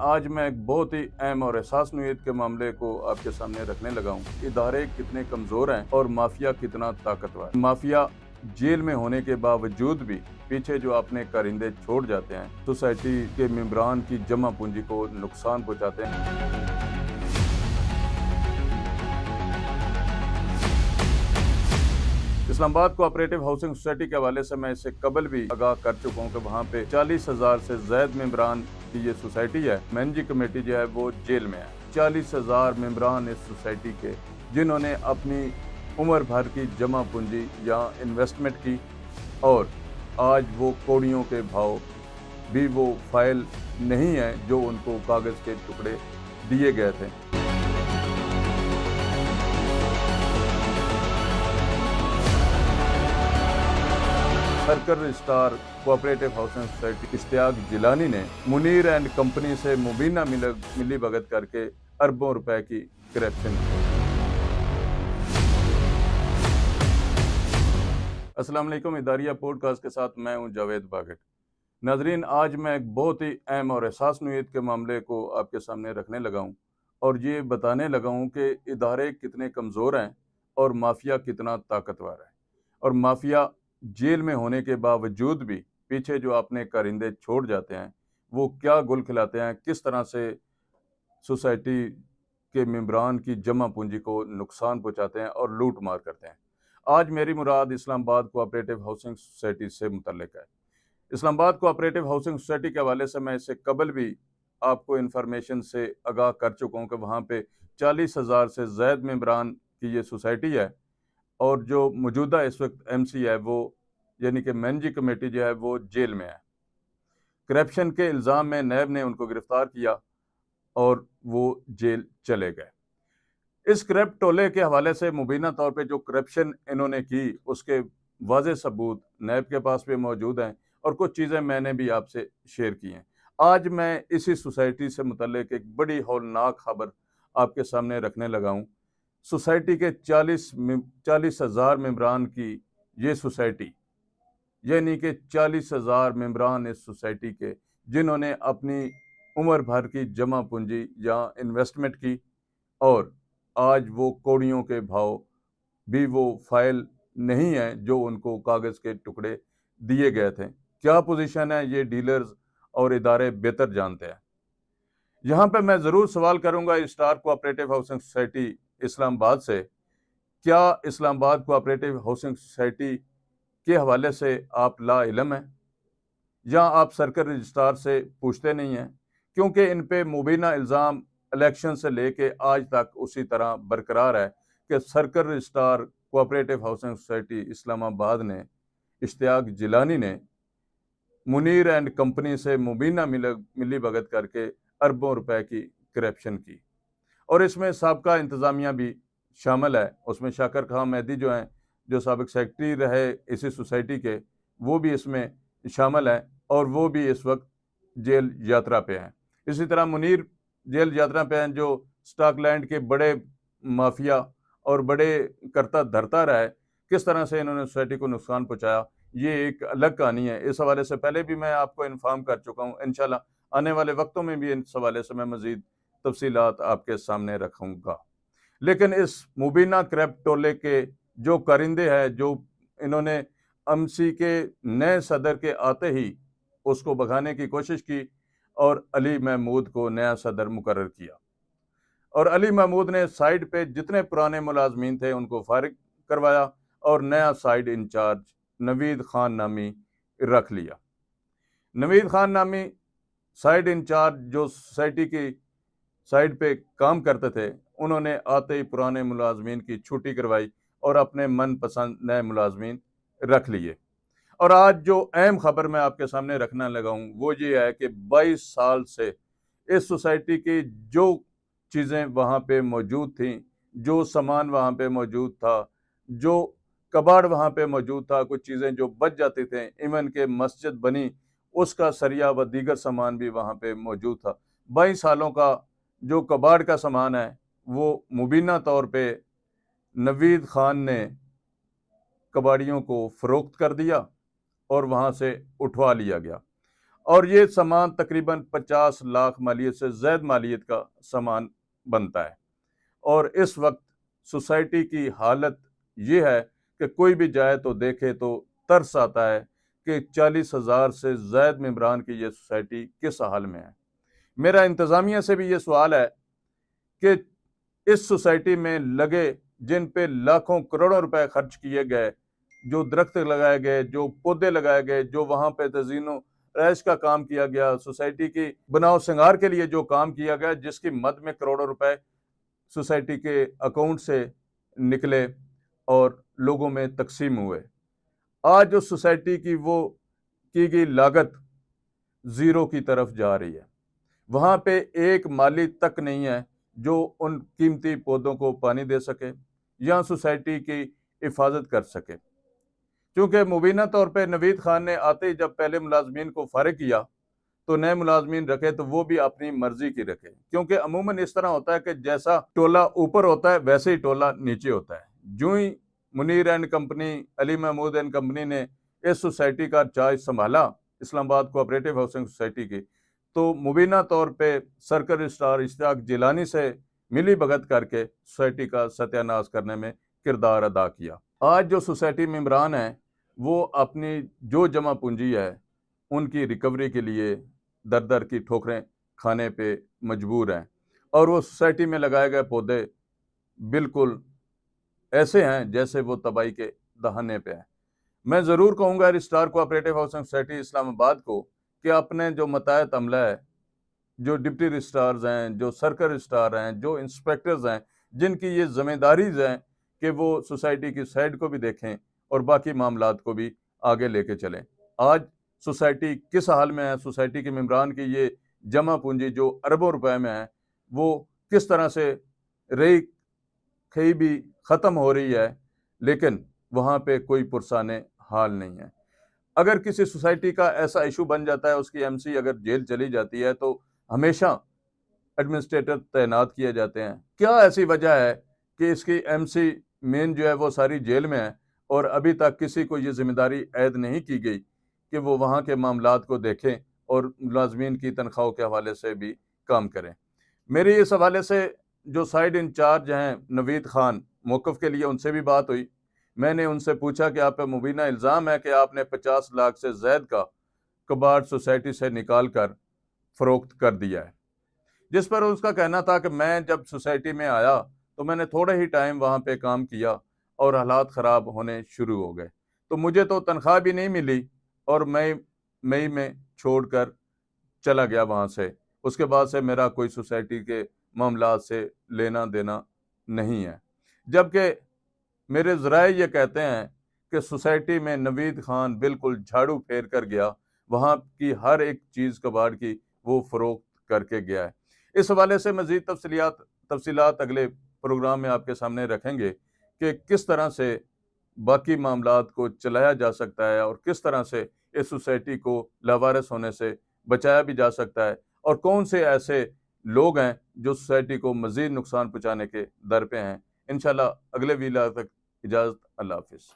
آج میں ایک بہت ہی اہم اور حساس نوعیت کے معاملے کو آپ کے سامنے رکھنے لگا ہوں۔ ادارے کتنے کمزور ہیں اور مافیا کتنا طاقتور۔ مافیا جیل میں ہونے کے باوجود بھی پیچھے جو اپنے کارندے چھوڑ جاتے ہیں، سوسائٹی کے ممبران کی جمع پونجی کو نقصان پہنچاتے ہیں۔ اسلام آباد کوآپریٹو ہاؤسنگ سوسائٹی کے حوالے سے میں اس سے قبل بھی آگاہ کر چکا ہوں کہ وہاں پہ 40,000 سے زائد ممبران کی یہ سوسائٹی ہے۔ مینیجنگ کمیٹی جو ہے وہ جیل میں ہے۔ 40,000 ممبران اس سوسائٹی کے، جنہوں نے اپنی عمر بھر کی جمع پونجی یا انویسٹمنٹ کی، اور آج وہ کوڑیوں کے بھاؤ بھی وہ فائل نہیں ہے جو ان کو کاغذ کے ٹکڑے دیے گئے تھے۔ Circle registrar cooperative housing society Ishtiaq Jilani نے منیر اینڈ کمپنی سے مبینہ ملی بھگت کر کے اربوں روپے کی کرپشن کی۔ السلام علیکم، اداریہ پوڈ کاسٹ کے ساتھ میں ہوں جاوید باگٹ۔ ناظرین، آج میں ایک بہت ہی اہم اور حساس نوعیت کے معاملے کو آپ کے سامنے رکھنے لگا ہوں، اور یہ بتانے لگا ہوں کہ ادارے کتنے کمزور ہیں اور مافیا کتنا طاقتور ہے۔ اور مافیا جیل میں ہونے کے باوجود بھی پیچھے جو اپنے کارندے چھوڑ جاتے ہیں، وہ کیا گل کھلاتے ہیں، کس طرح سے سوسائٹی کے ممبران کی جمع پونجی کو نقصان پہنچاتے ہیں اور لوٹ مار کرتے ہیں۔ آج میری مراد اسلام آباد کوآپریٹو ہاؤسنگ سوسائٹی سے متعلق ہے۔ اسلام آباد کوآپریٹو ہاؤسنگ سوسائٹی کے حوالے سے میں اس سے قبل بھی آپ کو انفارمیشن سے آگاہ کر چکا ہوں کہ وہاں پہ 40,000 سے زائد ممبران کی یہ سوسائٹی ہے، اور جو موجودہ اس وقت ایم سی ہے، وہ یعنی کہ مینیجنگ کمیٹی جو ہے وہ جیل میں ہے۔ کرپشن کے الزام میں نیب نے ان کو گرفتار کیا اور وہ جیل چلے گئے۔ اس کرپٹ ٹولے کے حوالے سے مبینہ طور پہ جو کرپشن انہوں نے کی، اس کے واضح ثبوت نیب کے پاس بھی موجود ہیں، اور کچھ چیزیں میں نے بھی آپ سے شیئر کی ہیں۔ آج میں اسی سوسائٹی سے متعلق ایک بڑی ہولناک خبر آپ کے سامنے رکھنے لگا ہوں۔ سوسائٹی کے 40,000 ممبران کی یہ سوسائٹی، یعنی کہ 40,000 ممبران اس سوسائٹی کے، جنہوں نے اپنی عمر بھر کی جمع پونجی یا انویسٹمنٹ کی، اور آج وہ کوڑیوں کے بھاؤ بھی وہ فائل نہیں ہے جو ان کو کاغذ کے ٹکڑے دیے گئے تھے۔ کیا پوزیشن ہے، یہ ڈیلرز اور ادارے بہتر جانتے ہیں۔ یہاں پہ میں ضرور سوال کروں گا اسٹار کوآپریٹو ہاؤسنگ سوسائٹی اسلام آباد سے، کیا اسلام آباد کوآپریٹو ہاؤسنگ سوسائٹی کے حوالے سے آپ لا علم ہیں، یا آپ سرکل رجسٹرار سے پوچھتے نہیں ہیں؟ کیونکہ ان پہ مبینہ الزام الیکشن سے لے کے آج تک اسی طرح برقرار ہے کہ circle registrar cooperative housing society Islamabad نے، اشتیاق جیلانی نے، منیر اینڈ کمپنی سے مبینہ ملی بھگت کر کے اربوں روپے کی کرپشن کی، اور اس میں سابقہ انتظامیہ بھی شامل ہے۔ اس میں شاکر خان مہدی جو ہیں، جو سابق سیکرٹری رہے اسی سوسائٹی کے، وہ بھی اس میں شامل ہیں، اور وہ بھی اس وقت جیل یاترا پہ ہیں۔ اسی طرح منیر جیل یاترا پہ ہیں، جو سٹاک لینڈ کے بڑے مافیا اور بڑے کرتا دھرتا رہے، کس طرح سے انہوں نے سوسائٹی کو نقصان پہنچایا، یہ ایک الگ کہانی ہے۔ اس حوالے سے پہلے بھی میں آپ کو انفارم کر چکا ہوں، انشاءاللہ آنے والے وقتوں میں بھی اس حوالے سے میں مزید تفصیلات آپ کے سامنے رکھوں گا۔ لیکن اس مبینہ کرپٹ ٹولے کے جو کارندے ہیں، جو انہوں نے ایم سی کے نئے صدر کے آتے ہی اس کو بھگانے کی کوشش کی، اور علی محمود کو نیا صدر مقرر کیا، اور علی محمود نے سائٹ پہ جتنے پرانے ملازمین تھے ان کو فارغ کروایا، اور نیا سائٹ انچارج نوید خان نامی رکھ لیا۔ نوید خان نامی سائٹ انچارج جو سوسائٹی کی سائٹ پہ کام کرتے تھے، انہوں نے آتے ہی پرانے ملازمین کی چھٹی کروائی اور اپنے من پسند نئے ملازمین رکھ لیے۔ اور آج جو اہم خبر میں آپ کے سامنے رکھنا لگا ہوں، وہ یہ ہے کہ 22 سال سے اس سوسائٹی کی جو چیزیں وہاں پہ موجود تھیں، جو سامان وہاں پہ موجود تھا، جو کباڑ وہاں پہ موجود تھا، کچھ چیزیں جو بچ جاتی تھیں، ایون کہ مسجد بنی اس کا سریا و دیگر سامان بھی وہاں پہ موجود تھا۔ 22 سالوں کا جو کباڑ کا سامان ہے، وہ مبینہ طور پہ نوید خان نے کباڑیوں کو فروخت کر دیا اور وہاں سے اٹھوا لیا گیا۔ اور یہ سامان تقریباً 50 لاکھ مالیت سے زائد مالیت کا سامان بنتا ہے۔ اور اس وقت سوسائٹی کی حالت یہ ہے کہ کوئی بھی جائے تو دیکھے تو ترس آتا ہے کہ 40,000 سے زائد ممبران کی یہ سوسائٹی کس حال میں ہے۔ میرا انتظامیہ سے بھی یہ سوال ہے کہ اس سوسائٹی میں لگے جن پہ لاکھوں کروڑوں روپے خرچ کیے گئے، جو درخت لگائے گئے، جو پودے لگائے گئے، جو وہاں پہ تزئین و رہائش کا کام کیا گیا، سوسائٹی کی بناؤ سنگار کے لیے جو کام کیا گیا، جس کی مد میں کروڑوں روپے سوسائٹی کے اکاؤنٹ سے نکلے اور لوگوں میں تقسیم ہوئے، آج اس سوسائٹی کی وہ کی گئی لاگت زیرو کی طرف جا رہی ہے۔ وہاں پہ ایک مالی تک نہیں ہے جو ان قیمتی پودوں کو پانی دے سکے یا سوسائٹی کی حفاظت کر سکے، کیونکہ مبینہ طور پہ نوید خان نے آتے ہی جب پہلے ملازمین کو فارغ کیا تو نئے ملازمین رکھے تو وہ بھی اپنی مرضی کی رکھے، کیونکہ عموماً اس طرح ہوتا ہے کہ جیسا ٹولہ اوپر ہوتا ہے ویسے ہی ٹولہ نیچے ہوتا ہے۔ جو ہی Munir and company, Ali Mahmood and company نے اس سوسائٹی کا چارج سنبھالا، اسلام آباد کوآپریٹو ہاؤسنگ سوسائٹی کی، تو مبینہ طور پہ سرکل رجسٹرار اشتیاق جیلانی سے ملی بھگت کر کے سوسائٹی کا ستیہ ناش کرنے میں کردار ادا کیا۔ آج جو سوسائٹی ممبران ہیں وہ اپنی جو جمع پونجی ہے ان کی ریکوری کے لیے در در کی ٹھوکریں کھانے پہ مجبور ہیں، اور وہ سوسائٹی میں لگائے گئے پودے بالکل ایسے ہیں جیسے وہ تباہی کے دہانے پہ ہیں۔ میں ضرور کہوں گا رجسٹرار کوآپریٹو ہاؤسنگ سوسائٹی اسلام آباد کو کہ اپنے جو متعہد عملہ ہے، جو ڈپٹی رجسٹرارز ہیں، جو سرکل رجسٹرار ہیں، جو انسپیکٹرز ہیں، جن کی یہ ذمہ داریز ہیں کہ وہ سوسائٹی کی سائڈ کو بھی دیکھیں اور باقی معاملات کو بھی آگے لے کے چلیں۔ آج سوسائٹی کس حال میں ہے، سوسائٹی کے ممبران کی یہ جمع پونجی جو اربوں روپے میں ہے وہ کس طرح سے رہی کھئی بھی ختم ہو رہی ہے، لیکن وہاں پہ کوئی پرسان حال نہیں ہے۔ اگر کسی سوسائٹی کا ایسا ایشو بن جاتا ہے، اس کی ایم سی اگر جیل چلی جاتی ہے تو ہمیشہ ایڈمنسٹریٹر تعینات کیے جاتے ہیں۔ کیا ایسی وجہ ہے کہ اس کی ایم سی مین جو ہے وہ ساری جیل میں ہے اور ابھی تک کسی کو یہ ذمہ داری عائد نہیں کی گئی کہ وہ وہاں کے معاملات کو دیکھیں اور ملازمین کی تنخواہوں کے حوالے سے بھی کام کریں؟ میری اس حوالے سے جو سائیڈ انچارج ہیں نوید خان موقف کے لیے، ان سے بھی بات ہوئی۔ میں نے ان سے پوچھا کہ آپ پہ مبینہ الزام ہے کہ آپ نے 50 لاکھ سے زائد کا کباڑ سوسائٹی سے نکال کر فروخت کر دیا ہے، جس پر اس کا کہنا تھا کہ میں جب سوسائٹی میں آیا تو میں نے تھوڑے ہی ٹائم وہاں پہ کام کیا اور حالات خراب ہونے شروع ہو گئے، تو مجھے تو تنخواہ بھی نہیں ملی اور مئی میں چھوڑ کر چلا گیا وہاں سے۔ اس کے بعد سے میرا کوئی سوسائٹی کے معاملات سے لینا دینا نہیں ہے، جبکہ میرے ذرائع یہ کہتے ہیں کہ سوسائٹی میں نوید خان بالکل جھاڑو پھیر کر گیا، وہاں کی ہر ایک چیز کباڑ کی وہ فروخت کر کے گیا ہے۔ اس حوالے سے مزید تفصیلات اگلے پروگرام میں آپ کے سامنے رکھیں گے کہ کس طرح سے باقی معاملات کو چلایا جا سکتا ہے اور کس طرح سے اس سوسائٹی کو لاوارث ہونے سے بچایا بھی جا سکتا ہے، اور کون سے ایسے لوگ ہیں جو سوسائٹی کو مزید نقصان پہنچانے کے در پہ ہیں۔ انشاءاللہ اگلے ویلا تک اجازت، اللہ حافظ۔